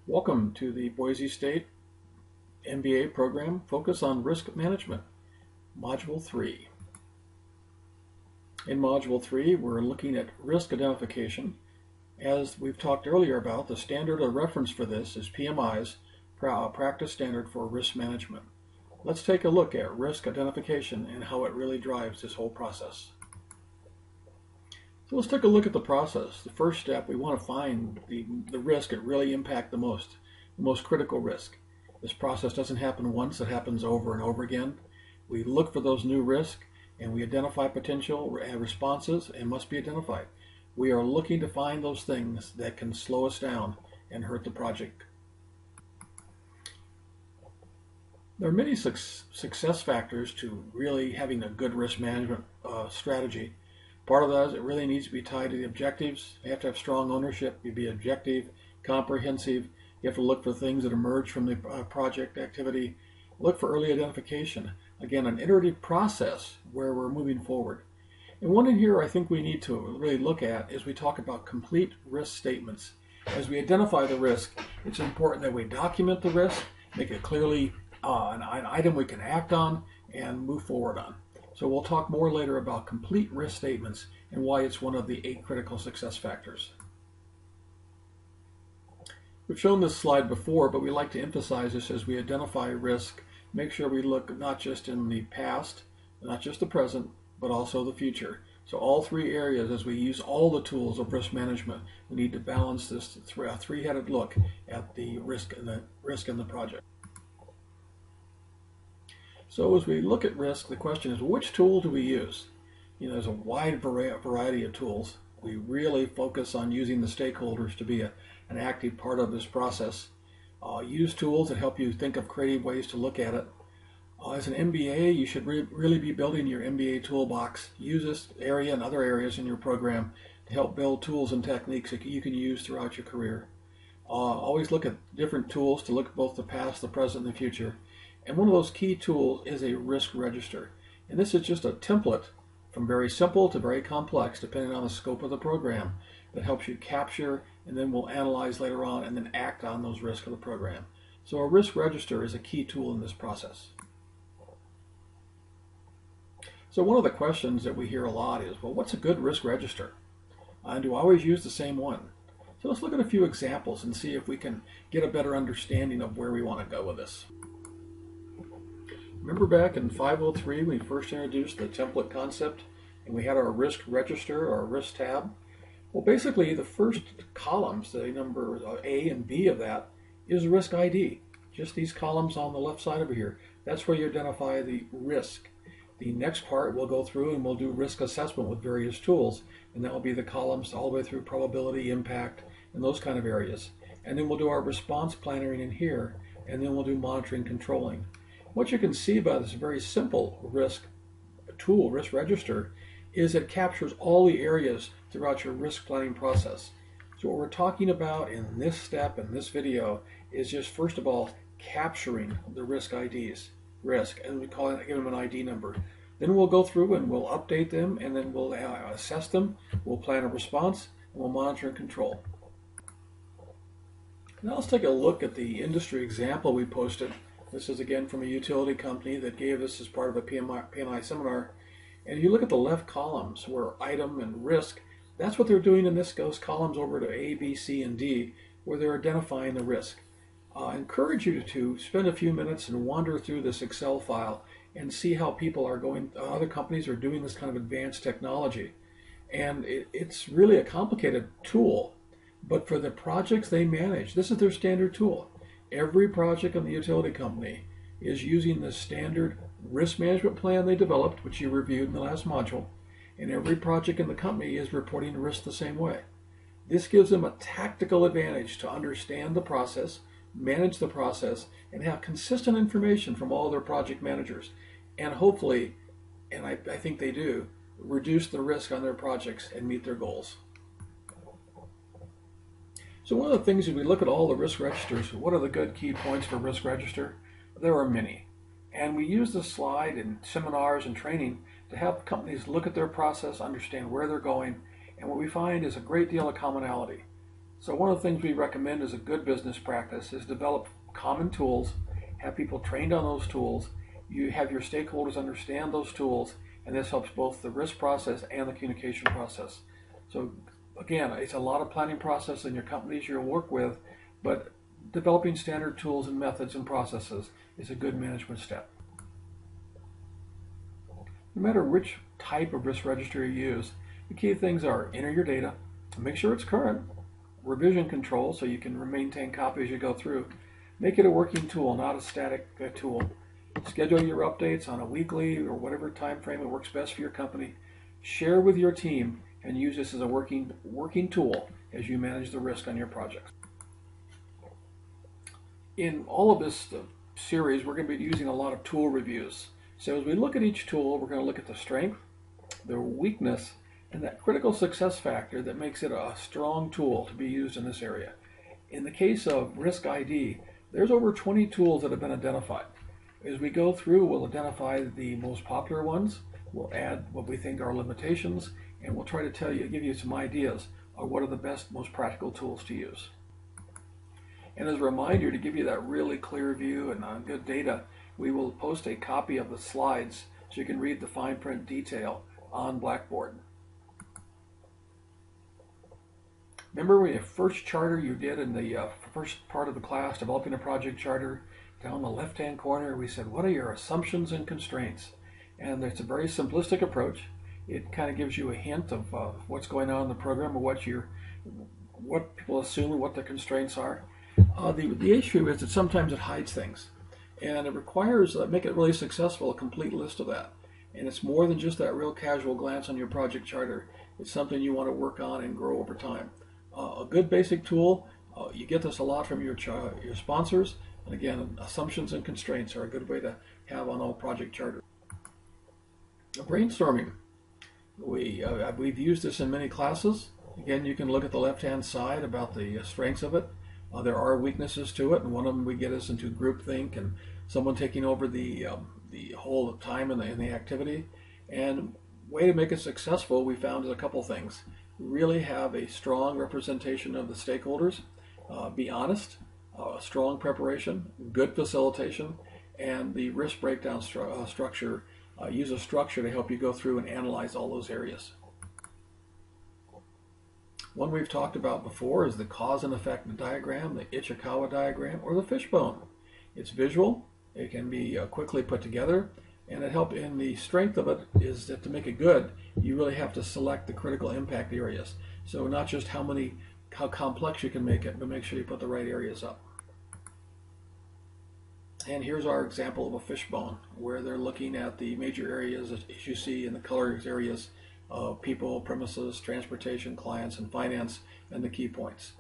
Welcome to the Boise State MBA program, Focus on Risk Management, Module 3. In Module 3, we're looking at risk identification. As we've talked earlier about, the standard of reference for this is PMI's practice standard for risk management. Let's take a look at risk identification and how it really drives this whole process. So let's take a look at the process. The first step, we want to find the risk that really impact the most critical risk. This process doesn't happen once, it happens over and over again. We look for those new risks and we identify potential responses and must be identified. We are looking to find those things that can slow us down and hurt the project. There are many success factors to really having a good risk management strategy. Part of that is it really needs to be tied to the objectives. You have to have strong ownership. You be objective, comprehensive. You have to look for things that emerge from the project activity. Look for early identification. Again, an iterative process where we're moving forward. And one in here I think we need to really look at is we talk about complete risk statements. As we identify the risk, it's important that we document the risk, make it clearly an item we can act on and move forward on. So we'll talk more later about complete risk statements and why it's one of the 8 critical success factors. We've shown this slide before, but we like to emphasize this as we identify risk. Make sure we look not just in the past, not just the present, but also the future. So all 3 areas, as we use all the tools of risk management, we need to balance this three-headed look at the risk in the project. So as we look at risk, the question is, which tool do we use? There's a wide variety of tools. We really focus on using the stakeholders to be an active part of this process. Use tools that help you think of creative ways to look at it. As an MBA, you should really be building your MBA toolbox. Use this area and other areas in your program to help build tools and techniques that you can use throughout your career. Always look at different tools to look at both the past, the present, and the future. And one of those key tools is a risk register. And this is just a template from very simple to very complex, depending on the scope of the program, that helps you capture and then we'll analyze later on and then act on those risks of the program. So a risk register is a key tool in this process. So one of the questions that we hear a lot is, well, what's a good risk register? And do I always use the same one? So let's look at a few examples and see if we can get a better understanding of where we want to go with this. Remember back in 503 when we first introduced the template concept and we had our risk register or risk tab? Well, basically the first columns, the number A and B of that, is risk ID. Just these columns on the left side over here. That's where you identify the risk. The next part we'll go through and we'll do risk assessment with various tools, and that will be the columns all the way through probability, impact, and those kind of areas. And then we'll do our response planning in here, and then we'll do monitoring, controlling. What you can see by this very simple risk tool, risk register, is it captures all the areas throughout your risk planning process. So what we're talking about in this step, in this video, is just first of all capturing the risk IDs, and we call it, give them an ID number. Then we'll go through and we'll update them, and then we'll assess them, we'll plan a response, and we'll monitor and control. Now let's take a look at the industry example we posted. This is again from a utility company that gave us as part of a PNI seminar. And if you look at the left columns where item and risk, that's what they're doing in those columns over to A, B, C, and D, where they're identifying the risk. I encourage you to spend a few minutes and wander through this Excel file and see how people are going, other companies are doing this kind of advanced technology. And it's really a complicated tool, but for the projects they manage, this is their standard tool. Every project in the utility company is using the standard risk management plan they developed, which you reviewed in the last module, and every project in the company is reporting risk the same way. This gives them a tactical advantage to understand the process, manage the process, and have consistent information from all their project managers, and hopefully, and I think they do, reduce the risk on their projects and meet their goals. So one of the things, if we look at all the risk registers, what are the good key points for risk register? There are many. And we use this slide in seminars and training to help companies look at their process, understand where they're going, and what we find is a great deal of commonality. So one of the things we recommend as a good business practice is develop common tools, have people trained on those tools, you have your stakeholders understand those tools, and this helps both the risk process and the communication process. So again, it's a lot of planning process in your companies you'll work with, but developing standard tools and methods and processes is a good management step. No matter which type of risk register you use, the key things are enter your data, make sure it's current, revision control so you can maintain copies as you go through, make it a working tool, not a static tool. Schedule your updates on a weekly or whatever time frame that works best for your company. Share with your team and use this as a working tool as you manage the risk on your projects. In all of this series, we're going to be using a lot of tool reviews. So as we look at each tool, we're going to look at the strength, the weakness, and that critical success factor that makes it a strong tool to be used in this area. In the case of Risk ID, there's over 20 tools that have been identified. As we go through, we'll identify the most popular ones, we'll add what we think are limitations, and we'll try to give you some ideas of what are the best, most practical tools to use. And as a reminder, to give you that really clear view and good data, we will post a copy of the slides so you can read the fine print detail on Blackboard. Remember when the first charter you did in the first part of the class, developing a project charter, down the left-hand corner, we said, what are your assumptions and constraints? And it's a very simplistic approach. It kind of gives you a hint of what's going on in the program, or what people assume and what the constraints are. The issue is that sometimes it hides things, and it requires, make it really successful, a complete list of that. And it's more than just that real casual glance on your project charter. It's something you want to work on and grow over time. A good basic tool, you get this a lot from your sponsors, and again, assumptions and constraints are a good way to have on all project charters. Brainstorming. We've used this in many classes. Again, you can look at the left-hand side about the strengths of it. There are weaknesses to it, and one of them we get us into groupthink and someone taking over the whole time in the activity. And way to make it successful, we found is a couple things. Really have a strong representation of the stakeholders, be honest, strong preparation, good facilitation, and the risk breakdown structure. Use a structure to help you go through and analyze all those areas. One we've talked about before is the cause and effect diagram, the Ichikawa diagram, or the fishbone. It's visual, it can be quickly put together, and it helps in the strength of it is that to make it good, you really have to select the critical impact areas. So not just how complex you can make it, but make sure you put the right areas up. And here's our example of a fishbone, where they're looking at the major areas, as you see in the color areas, of people, premises, transportation, clients, and finance, and the key points.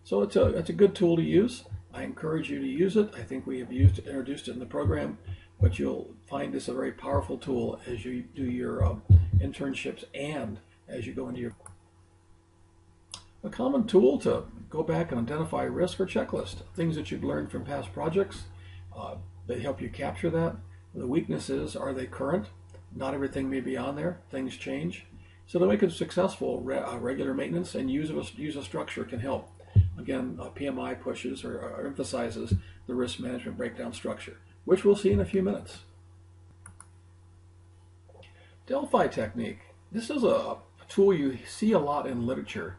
So it's a good tool to use. I encourage you to use it. I think we have introduced it in the program, but you'll find this a very powerful tool as you do your internships and as you go into your... A common tool to go back and identify risk or checklist, things that you've learned from past projects. They help you capture that. The weaknesses, are they current? Not everything may be on there. Things change. So to make it successful, regular maintenance and use a structure can help. Again, PMI pushes or emphasizes the risk management breakdown structure, which we'll see in a few minutes. Delphi technique. This is a tool you see a lot in literature,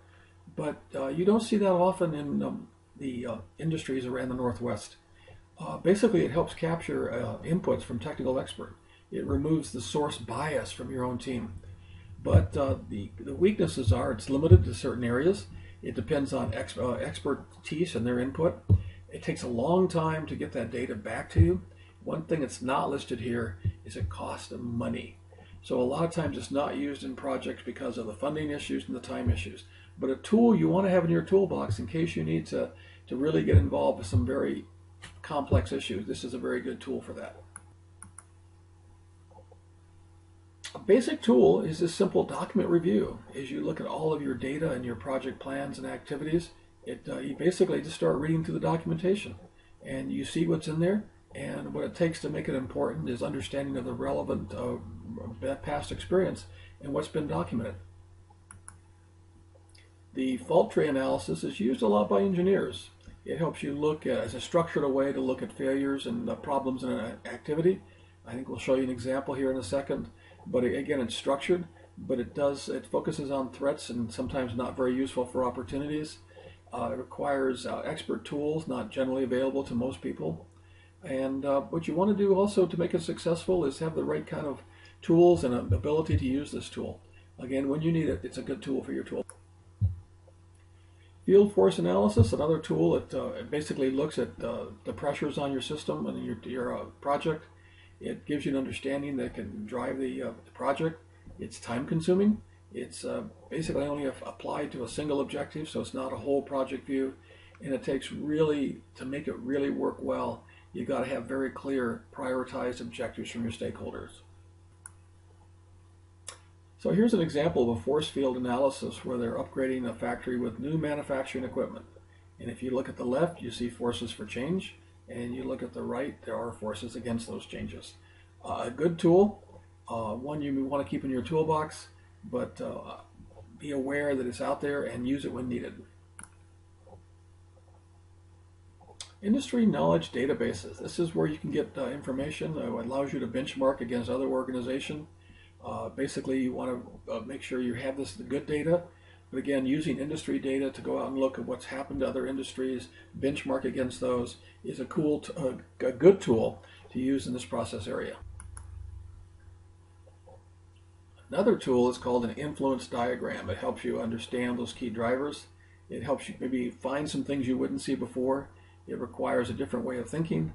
but you don't see that often in the industries around the Northwest. Basically, it helps capture inputs from technical expert. It removes the source bias from your own team. But the weaknesses are it's limited to certain areas. It depends on expertise and their input. It takes a long time to get that data back to you. One thing that's not listed here is it costs money. So a lot of times it's not used in projects because of the funding issues and the time issues. But a tool you want to have in your toolbox in case you need to really get involved with some very complex issues. This is a very good tool for that. A basic tool is this simple document review. As you look at all of your data and your project plans and activities, you basically just start reading through the documentation and you see what's in there, and what it takes to make it important is understanding of the relevant past experience and what's been documented. The fault tree analysis is used a lot by engineers. It helps you look at, as a structured way to look at failures and problems in an activity. I think we'll show you an example here in a second. But again, it's structured, but it focuses on threats and sometimes not very useful for opportunities. It requires expert tools, not generally available to most people. And what you want to do also to make it successful is have the right kind of tools and ability to use this tool. Again, when you need it, it's a good tool for your tool. Field force analysis, another tool that it basically looks at the pressures on your system and your project. It gives you an understanding that can drive the project. It's time consuming. It's basically only applied to a single objective, so it's not a whole project view. And it takes really, to make it really work well, you got to have very clear prioritized objectives from your stakeholders. So here's an example of a force field analysis where they're upgrading a factory with new manufacturing equipment. And if you look at the left, you see forces for change, and you look at the right, there are forces against those changes. A good tool, one you want to keep in your toolbox, but be aware that it's out there and use it when needed. Industry knowledge databases. This is where you can get information that allows you to benchmark against other organizations. Basically, you want to make sure you have the good data, but again, using industry data to go out and look at what's happened to other industries, benchmark against those, is a good tool to use in this process area. Another tool is called an influence diagram. It helps you understand those key drivers. It helps you maybe find some things you wouldn't see before. It requires a different way of thinking.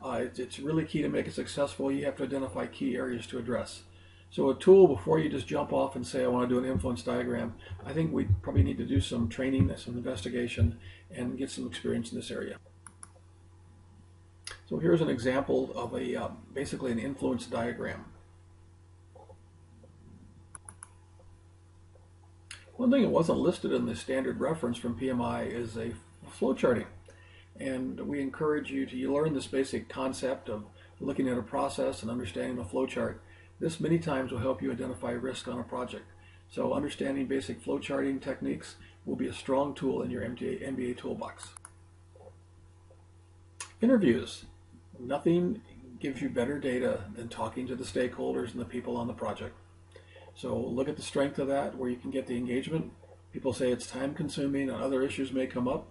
It's really key to make it successful. You have to identify key areas to address. So a tool, before you just jump off and say, I want to do an influence diagram, I think we probably need to do some training, some investigation, and get some experience in this area. So here's an example of basically an influence diagram. One thing that wasn't listed in the standard reference from PMI is a flow charting. And we encourage you to learn this basic concept of looking at a process and understanding the flow chart. This many times will help you identify risk on a project. So understanding basic flow charting techniques will be a strong tool in your MBA toolbox. Interviews. Nothing gives you better data than talking to the stakeholders and the people on the project. So look at the strength of that, where you can get the engagement. People say it's time consuming and other issues may come up,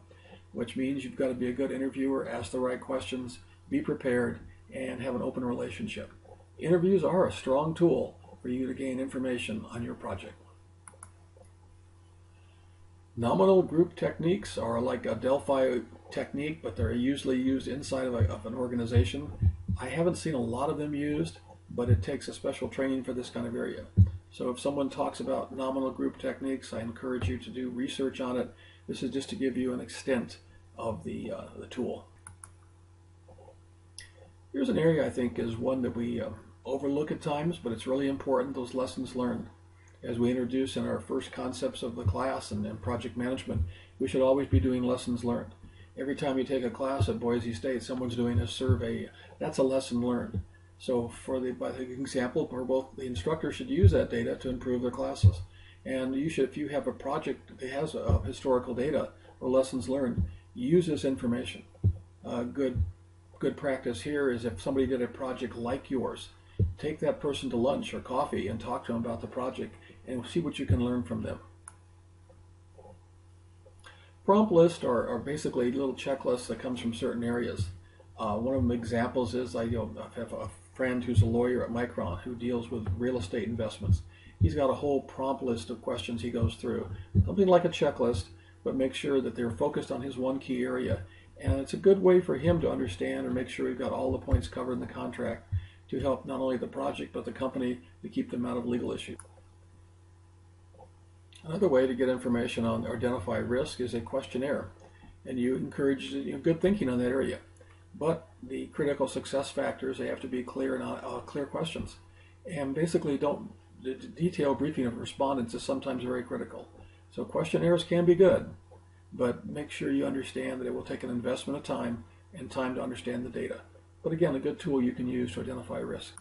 which means you've got to be a good interviewer, ask the right questions, be prepared, and have an open relationship. Interviews are a strong tool for you to gain information on your project. Nominal group techniques are like a Delphi technique, but they're usually used inside of an organization. I haven't seen a lot of them used, but it takes a special training for this kind of area. So if someone talks about nominal group techniques, I encourage you to do research on it. This is just to give you an extent of the tool. Here's an area I think is one that we overlook at times, but it's really important, those lessons learned. As we introduce in our first concepts of the class and project management, we should always be doing lessons learned. Every time you take a class at Boise State, someone's doing a survey. That's a lesson learned. So by the example, both the instructor should use that data to improve their classes. And you should, if you have a project that has historical data or lessons learned, use this information. Good practice here is if somebody did a project like yours, take that person to lunch or coffee and talk to them about the project and see what you can learn from them. Prompt lists are basically little checklists that comes from certain areas. One of them examples is I have a friend who's a lawyer at Micron who deals with real estate investments. He's got a whole prompt list of questions he goes through, something like a checklist, but make sure that they're focused on his one key area. And it's a good way for him to understand and make sure we've got all the points covered in the contract to help not only the project but the company to keep them out of legal issues. Another way to get information on or identify risk is a questionnaire, and you encourage good thinking on that area. But the critical success factors, they have to be clear and clear questions. And basically, the detailed briefing of respondents is sometimes very critical. So questionnaires can be good, but make sure you understand that it will take an investment of time and time to understand the data. But again, a good tool you can use to identify risk.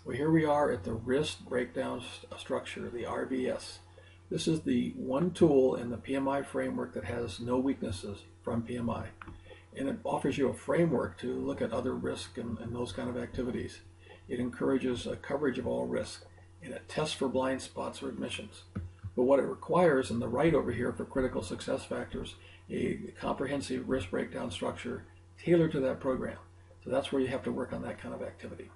Well, here we are at the risk breakdown structure, the RBS. This is the one tool in the PMI framework that has no weaknesses from PMI. And it offers you a framework to look at other risk and those kind of activities. It encourages a coverage of all risk, and it tests for blind spots or admissions. But what it requires in the right over here for critical success factors, a comprehensive risk breakdown structure tailored to that program. So that's where you have to work on that kind of activity.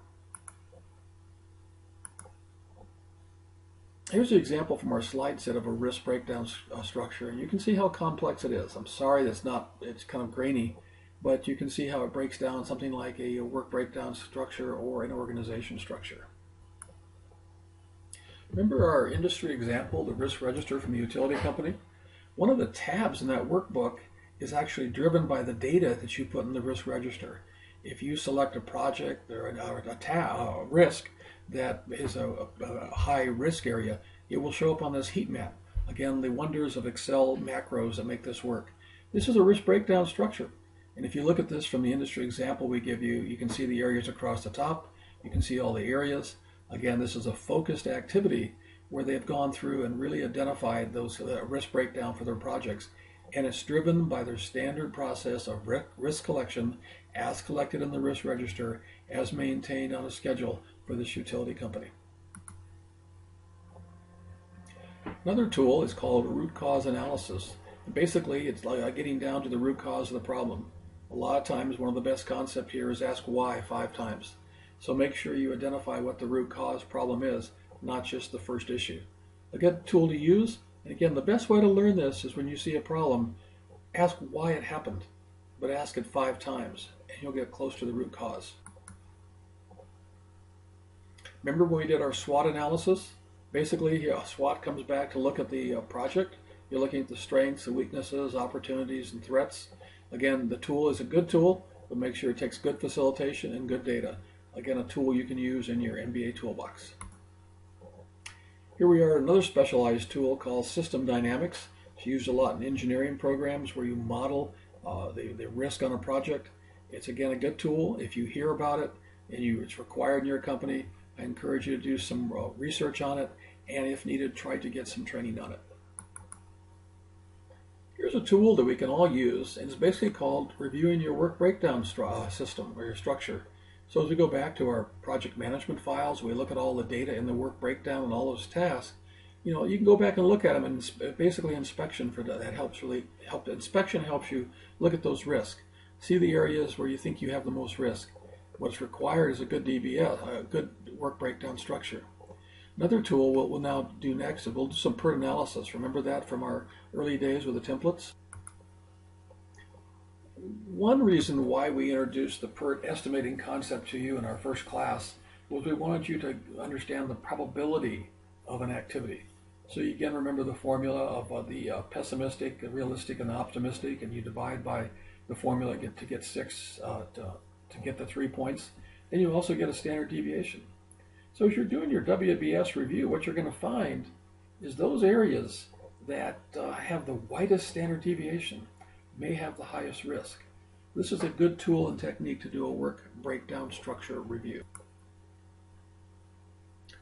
Here's an example from our slide set of a risk breakdown structure, and you can see how complex it is. I'm sorry that's it's kind of grainy, but you can see how it breaks down something like a work breakdown structure or an organization structure. Remember our industry example, the risk register from the utility company? One of the tabs in that workbook is actually driven by the data that you put in the risk register. If you select a project or a risk that is a high risk area, it will show up on this heat map. Again, the wonders of Excel macros that make this work. This is a risk breakdown structure. And if you look at this from the industry example we give you, you can see the areas across the top. You can see all the areas. Again, this is a focused activity where they've gone through and really identified those risk breakdown for their projects. And it's driven by their standard process of risk collection as collected in the risk register, as maintained on a schedule for this utility company. Another tool is called root cause analysis. And basically, it's like getting down to the root cause of the problem. A lot of times, one of the best concepts here is ask why 5 times. So make sure you identify what the root cause problem is, not just the first issue. A good tool to use, and again, the best way to learn this is when you see a problem, ask why it happened, but ask it 5 times, and you'll get close to the root cause. Remember when we did our SWOT analysis? Basically, SWOT comes back to look at the project. You're looking at the strengths, the weaknesses, opportunities, and threats. Again, the tool is a good tool, but make sure it takes good facilitation and good data. Again, a tool you can use in your MBA toolbox. Here we are, another specialized tool called System Dynamics. It's used a lot in engineering programs where you model the risk on a project. It's again a good tool. If you hear about it and it's required in your company, I encourage you to do some research on it, and if needed, try to get some training on it. Here's a tool that we can all use, and it's basically called reviewing your work breakdown system or your structure. So as we go back to our project management files, we look at all the data in the work breakdown and all those tasks. You can go back and look at them, and basically inspection for that helps inspection helps you look at those risks. See the areas where you think you have the most risk. What's required is a good DBS, a good work breakdown structure. Another tool we'll now do next is we'll do some PERT analysis. Remember that from our early days with the templates? One reason why we introduced the PERT estimating concept to you in our first class was we wanted you to understand the probability of an activity. So you again remember the formula of the pessimistic, the realistic, and the optimistic, and you divide by the formula to get 6 to get the 3 points. Then you also get a standard deviation. So as you're doing your WBS review, what you're going to find is those areas that have the widest standard deviation may have the highest risk. This is a good tool and technique to do a work breakdown structure review.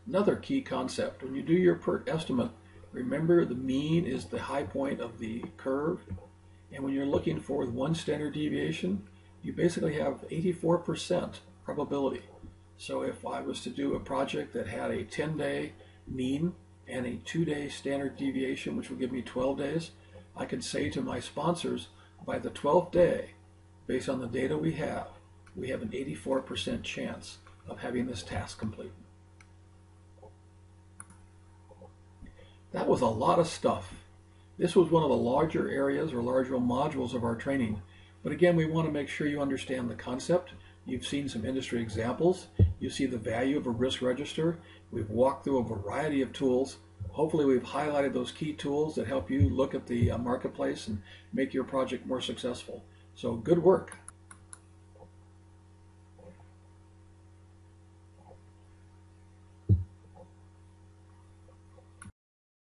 Another key concept, when you do your PERT estimate, remember the mean is the high point of the curve, and when you're looking for 1 standard deviation, you basically have 84% probability. So if I was to do a project that had a 10-day mean and a 2-day standard deviation, which would give me 12 days, I could say to my sponsors, by the 12th day, based on the data we have an 84% chance of having this task complete. That was a lot of stuff. This was one of the larger areas or larger modules of our training. But again, we want to make sure you understand the concept. You've seen some industry examples. You see the value of a risk register. We've walked through a variety of tools. Hopefully we've highlighted those key tools that help you look at the marketplace and make your project more successful. So good work.